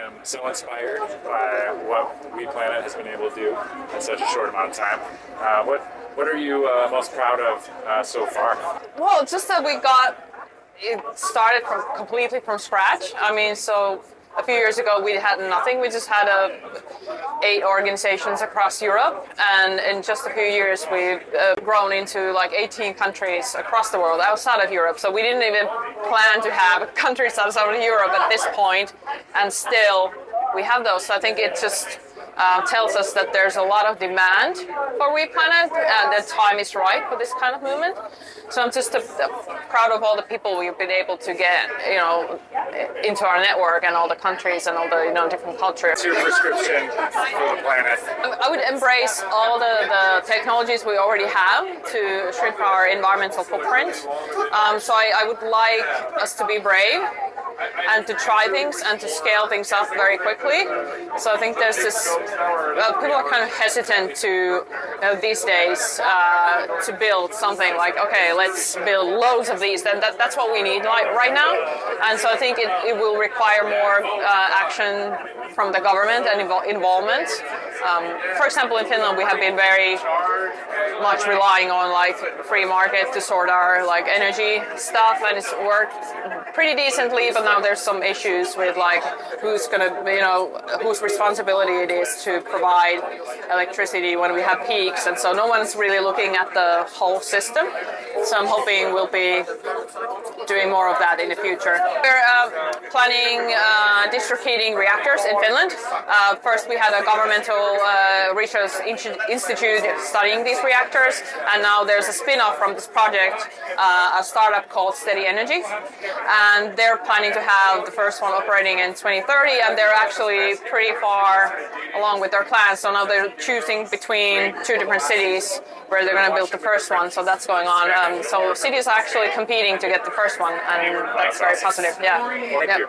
am so inspired by what We Planet has been able to do in such a short amount of time. What are you most proud of so far? Well, just that we got it started completely from scratch. I mean, so a few years ago we had nothing. We just had 8 organizations across Europe, and in just a few years we've grown into like 18 countries across the world outside of Europe. So we didn't even plan to have countries outside of Europe at this point, and still we have those. So I think it just tells us that there's a lot of demand for We Planet, and the time is right for this kind of movement. So I'm just proud of all the people we've been able to get, into our network, and all the countries and all the different cultures. What's your prescription for the planet? I would embrace all the technologies we already have to shrink our environmental footprint. So I would like us to be brave and to try things and to scale things up very quickly. So I think there's this, people are kind of hesitant to, these days, to build something like, okay, let's build loads of these, then that's what we need right now. And so I think it will require more action from the government and involvement. For example, in Finland, we have been very much relying on like free market to sort our like energy stuff, and it's worked pretty decently, but now there's some issues with like who's whose responsibility it is to provide electricity when we have peaks, and so no one's really looking at the whole system. So I'm hoping we'll be doing more of that in the future. We're planning district heating reactors in Finland. First we had a governmental research institute studying these reactors, and now there's a spin-off from this project, a startup called Steady Energy, and they're planning to have the first one operating in 2030, and they're actually pretty far along with their plans. So now they're choosing between 2 different cities where they're going to build the first one, so that's going on. So cities are actually competing to get the first one, and that's very positive. Yeah. Thank you.